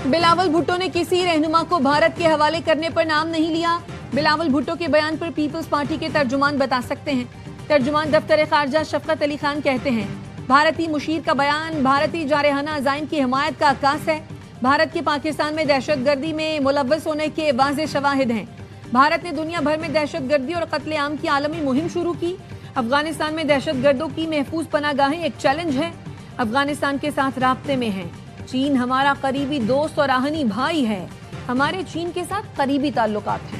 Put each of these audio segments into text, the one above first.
बिलावल भुट्टो ने किसी रहनुमा को भारत के हवाले करने पर नाम नहीं लिया। बिलावल भुट्टो के बयान पर पीपल्स पार्टी के तर्जुमान बता सकते हैं। तर्जुमान दफ्तर खारजा शफकत अली खान कहते हैं, भारतीय मुशीर का बयान भारतीय जारहाना अज़ाइम की हिमायत का अक्कास है। भारत के पाकिस्तान में दहशतगर्दी में मुलव्वस होने के वाज़ेह शवाहिद हैं। भारत ने दुनिया भर में दहशतगर्दी और कत्ले आम की आलमी मुहिम शुरू की। अफगानिस्तान में दहशतगर्दों की महफूज पनागाहें एक चैलेंज है। अफगानिस्तान के साथ राब्ते में है। चीन हमारा करीबी दोस्त और आहनी भाई है। हमारे चीन के साथ करीबी ताल्लुकात हैं।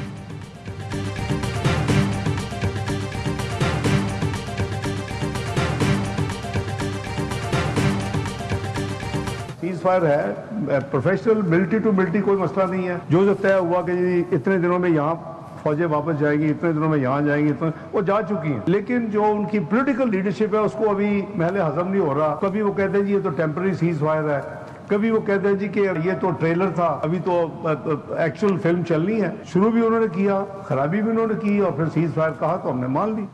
सीज़फायर है, प्रोफेशनल मिलिट्री टू मिलिट्री कोई मसला नहीं है। जो तय हुआ कि इतने दिनों में यहाँ फौजें वापस जाएंगी, इतने दिनों में यहाँ जाएंगी, इतने वो जा चुकी हैं। लेकिन जो उनकी पॉलिटिकल लीडरशिप है उसको अभी महले हजम नहीं हो रहा। कभी वो कहते हैं जी ये तो टेम्पररी सीज़फायर है, कभी वो कहते हैं जी कि ये तो ट्रेलर था, अभी तो एक्चुअल फिल्म चलनी है। शुरू भी उन्होंने किया, खराबी भी उन्होंने की और फिर सीज़फायर कहा तो हमने मान ली।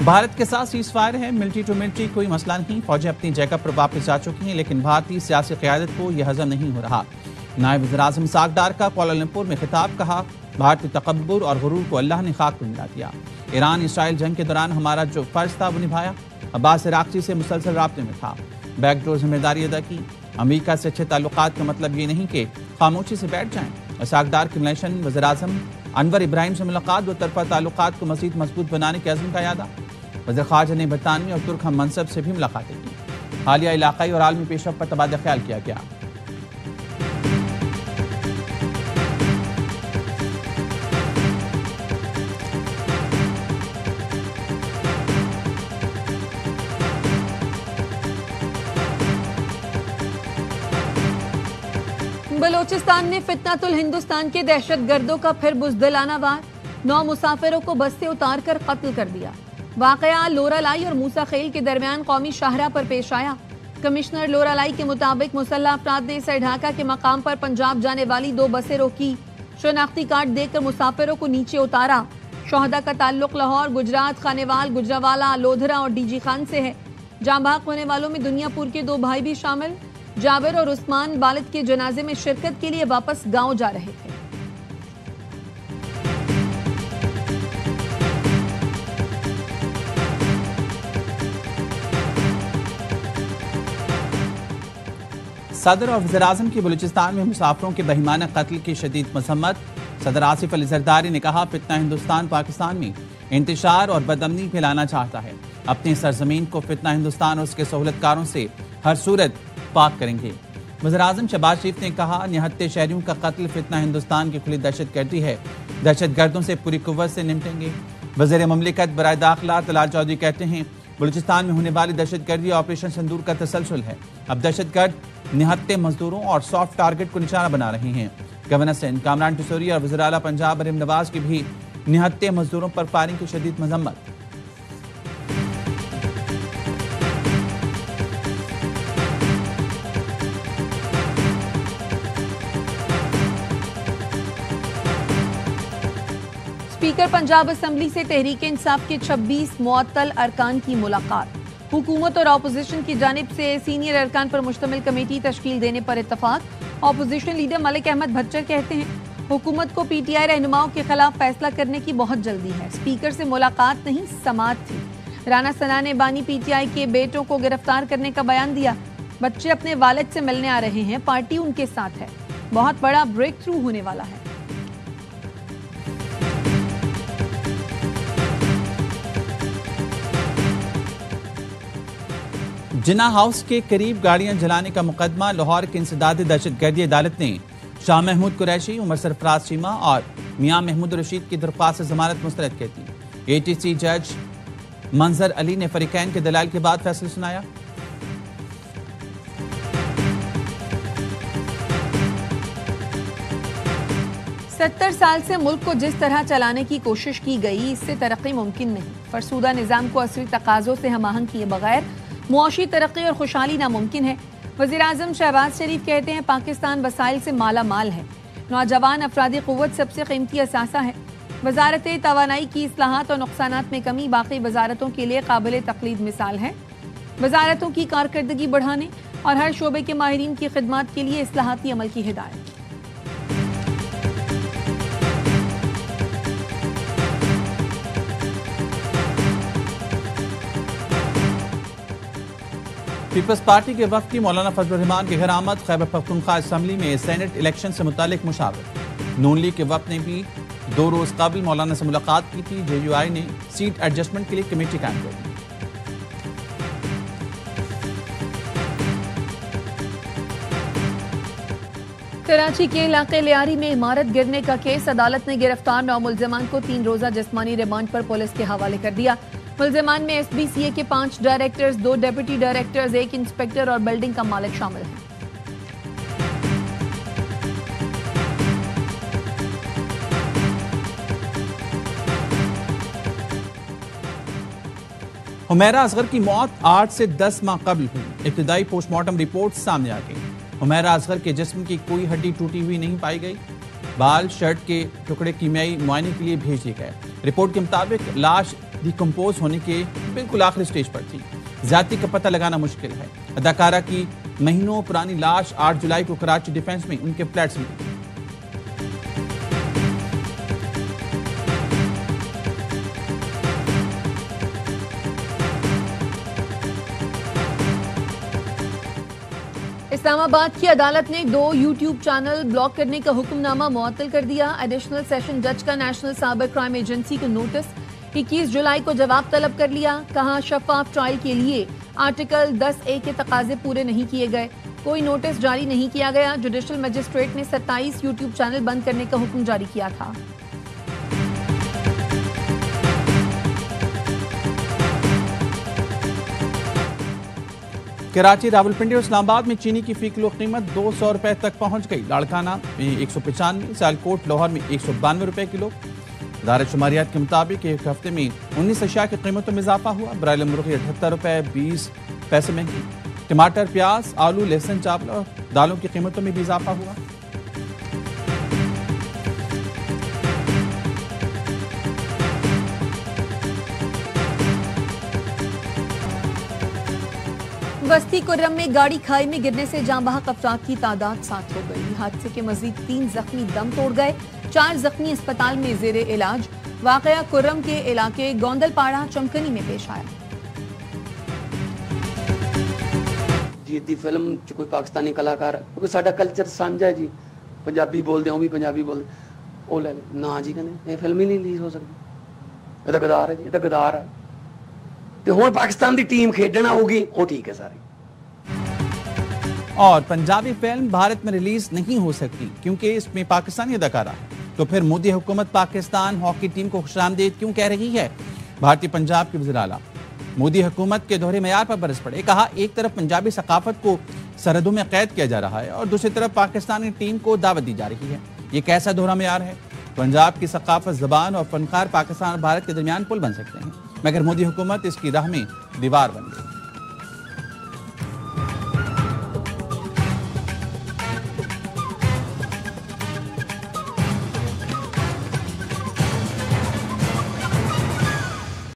भारत के साथ सीज़फायर है, मिलिट्री टू मिलिट्री कोई मसला नहीं। फौजें अपनी जगह पर वापस जा चुकी हैं, लेकिन भारतीय सियासी क़यादत को यह हजम नहीं हो रहा। नायब वज़ीर-ए-आज़म इस्हाक़ डार का कुआलालंपुर में खिताब, कहा भारतीय तकब्बुर और गुरूर को अल्लाह ने खाक में मिला दिया। ईरान इसराइल जंग के दौरान हमारा जो फर्ज था वो निभाया। अब्बास इराक़ची से मुसलसल राब्ते में था, बैकडोर जिम्मेदारी अदा की। अमेरिका से अच्छे ताल्लुकात का मतलब ये नहीं कि खामोशी से बैठ जाएं। इस्हाक़ डार की मिलेशन वज़ीर-ए-आज़म अनवर इब्राहिम से मुलाकात, दो तरफा ताल्लुकात को मज़ीद मजबूत बनाने के अज़्म का यादा। वज़ीर ख़ारजा ने बरतानवी और तुर्क हम मनसब से भी मुलाकातें की। हालिया इलाक़ाई और आलमी पेशरफ़्त पर तबादला ख्याल किया गया। बलोचिस्तान में फितनातुल हिंदुस्तान के दहशतगर्दों का फिर बुज़दिलाना वार। 9 मुसाफिरों को बस से उतार कर कत्ल कर दिया। वाक़या लोरालाई और मूसा खेल के दरमियान कौमी शाहरा पर पेश आया। कमिश्नर लोरालाई के मुताबिक मुसल्लह अफराद ने सर ढाका के मकाम पर पंजाब जाने वाली 2 बसें रोकी। शनाख्ती कार्ड देकर मुसाफिरों को नीचे उतारा। शोहदा का ताल्लुक लाहौर, गुजरात, खानेवाल, गुजरावाला, लोधरा और डीजी खान से है। जाँ भाग होने वालों में दुनियापुर के 2 भाई भी शामिल। जाबिर और उस्मान वालिद के जनाजे में शिरकत के लिए वापस गांव जा रहे थे। सदर और वज़ीर-ए-आज़म की बलूचिस्तान में मुसाफिरों के बेईमाना कत्ल की शदीद मजम्मत। सदर आसिफ अली ज़रदारी ने कहा, फितना हिंदुस्तान पाकिस्तान में इंतशार और बदअमनी फैलाना चाहता है। अपनी सरजमीन को फितना हिंदुस्तान और उसके सहूलतकारों से हर सूरत पाक करेंगे। वज़ीर-ए-आज़म शहबाज शरीफ ने कहा, निहत्ते शहरियों का कत्ल फितना हिंदुस्तान की खुली दहशतगर्दी है। दहशतगर्दों से पूरी कुव्वत से निपटेंगे। वज़ीर ममलिकत बराए दाखिला तलाल चौधरी कहते हैं, बलूचिस्तान में होने वाली दहशतगर्दी ऑपरेशन सिंदूर का तसलसल है। अब दहशतगर्द निहत्ते मजदूरों और सॉफ्ट टारगेट को निशाना बना रहे हैं। गवर्नर सिंध कामरान टसूरी और वज़ीर आला पंजाब मरीम नवाज की भी निहत्ते मजदूरों पर फायरिंग की शदीद मजम्मत। स्पीकर पंजाब असम्बली से तहरीक इंसाफ के 26 मुअत्तल अरकान की मुलाकात। हुकूमत और अपोजिशन की जानिब से सीनियर अरकान पर मुश्तमिल कमेटी तश्कील देने पर इत्तफाक। अपोजिशन लीडर मलिक अहमद भच्चर कहते हैं, हुकूमत को पीटीआई रहनुमाओं के खिलाफ फैसला करने की बहुत जल्दी है। स्पीकर से मुलाकात नहीं, समाअत थी। राना सना ने बानी पीटीआई के बेटों को गिरफ्तार करने का बयान दिया। बच्चे अपने वालिद से मिलने आ रहे हैं, पार्टी उनके साथ है। बहुत बड़ा ब्रेक थ्रू होने वाला है। जिन्ना हाउस के करीब गाड़ियां जलाने का मुकदमा। लाहौर के इंसदादी दहशतगर्दी अदालत ने शाह महमूद कुरैशी, उमर सरफराज चीमा और मियां महमूद रशीद की दरख्वास्त से जमानत मुस्तरद कर दी। एटीसी जज मंजर अली ने फरीकैन के दलाल के बाद फैसला सुनाया। सत्तर साल से मुल्क को जिस तरह चलाने की कोशिश की गई, इससे तरक्की मुमकिन नहीं। फरसूदा निज़ाम को असली तकाज़ों से हमआहंग किए बगैर मुआशी तरक्की और खुशहाली नामुमकिन है। वज़ीर-ए-आज़म शहबाज शरीफ कहते हैं, पाकिस्तान वसाइल से माला माल है। नौजवान अफरादी क़ुव्वत सबसे कीमती असासा है। वज़ारत तवानाई की इस्लाहात और नुकसानात में कमी बाकी वज़ारतों के लिए काबिल तक़लीद मिसाल है। वज़ारतों की कारकर्दगी बढ़ाने, और हर शोबे के माहिरीन की खिदमत के लिए इस्लाहाती अमल की हिदायत। पीपल्स पार्टी के वफद की मौलाना फजलुर रहमान की घरामद खैबर पख्तूनख्वा असम्बली में सेनेट इलेक्शन से मुतालिक मुशावरत। नून लीग के वफद ने भी 2 रोज कबल मौलाना से मुलाकात की थी। JUI ने सीट एडजस्टमेंट के लिए कमेटी कायम कर दी। कराची के इलाके लियारी में इमारत गिरने का केस, अदालत ने गिरफ्तार 9 मुल्जिमान को 3 रोजा जिस्मानी रिमांड पर पुलिस के हवाले कर दिया। मुल्जिमान में SBCA के 5 डायरेक्टर्स, 2 डेप्यूटी डायरेक्टर्स, 1 इंस्पेक्टर और बिल्डिंग का मालिक शामिल है। हुमैरा असगर की मौत 8 से 10 माह कबल हुई। इब्तिदाई पोस्टमार्टम रिपोर्ट सामने आ गई। हुमैरा असगर के जिस्म की कोई हड्डी टूटी हुई नहीं पाई गई। बाल, शर्ट के टुकड़े कीमियाई मुआयने के लिए भेज दिए गए। रिपोर्ट के मुताबिक लाश डिकम्पोज होने के बिल्कुल आखिरी स्टेज पर थी। ज्यादती का पता लगाना मुश्किल है। अदाकारा की महीनों पुरानी लाश 8 जुलाई को कराची डिफेंस में उनके फ्लैट्स में मिली। इस्लामाबाद की अदालत ने 2 YouTube चैनल ब्लॉक करने का हुक्मनामा मुअत्तल कर दिया। एडिशनल सेशन जज का नेशनल साइबर क्राइम एजेंसी को नोटिस, 21 जुलाई को जवाब तलब कर लिया। कहा शफाफ ट्रायल के लिए आर्टिकल 10A के तकाजे पूरे नहीं किए गए, कोई नोटिस जारी नहीं किया गया। जुडिशल मजिस्ट्रेट ने 27 YouTube चैनल बंद करने का हुक्म जारी किया था। कराची, रावलपिंडी और इस्लामाबाद में चीनी की फी किलो कीमत 200 रुपए तक पहुंच गई। लाड़काना में 195, सियालकोट, लाहौर में 192 रुपए किलो। इदारे शुमारियात के मुताबिक एक हफ्ते में 19 अशिया की कीमतों में इजाफा हुआ। बराइल मुर्गी 78 रुपए 20 पैसे महंगी। टमाटर, प्याज, आलू, लहसुन, चावल और दालों की कीमतों में भी इजाफा हुआ। बस्ती कुर्रम में गाड़ी खाई में गिरने से जाँ बहक अफराद की तादाद 7 हो गई। हादसे के मजीद 3 जख्मी दम तोड़ गए, 4 जख्मी अस्पताल में जेरे इलाज। वाकया कुर्रम के इलाके गोंदलपाड़ा चमकनी में पेश आया। जी दी फिल्म च कोई पाकिस्तानी कलाकार, क्योंकि साडा कल्चर सांझा है जी, पंजाबी बोलते हैं, वो भी पंजाबी बोलते, वो ले ना जी कहते ये फिल्म ही नहीं रिलीज हो सकती, ये तो गदार है जी, ये तो गदार है। तो हुण पाकिस्तान की टीम खेडना होगी, वो ठीक है सारी। और पंजाबी फिल्म भारत में रिलीज नहीं हो सकती क्योंकि इसमें पाकिस्तानी अदाकारा है। तो फिर मोदी हुकूमत पाकिस्तान हॉकी टीम को खुशामदीद क्यों कह रही है? भारतीय पंजाब के वज़ीर आला मोदी हुकूमत के दोहरे मयार पर बरस पड़े। कहा, एक तरफ पंजाबी सकाफत को सरहदों में कैद किया जा रहा है और दूसरी तरफ पाकिस्तानी टीम को दावत दी जा रही है। ये कैसा दोहरा मयार है? पंजाब की सकाफत, जबान और फनकार पाकिस्तान और भारत के दरमियान पुल बन सकते हैं, मगर मोदी हुकूमत इसकी राह में दीवार बन गई।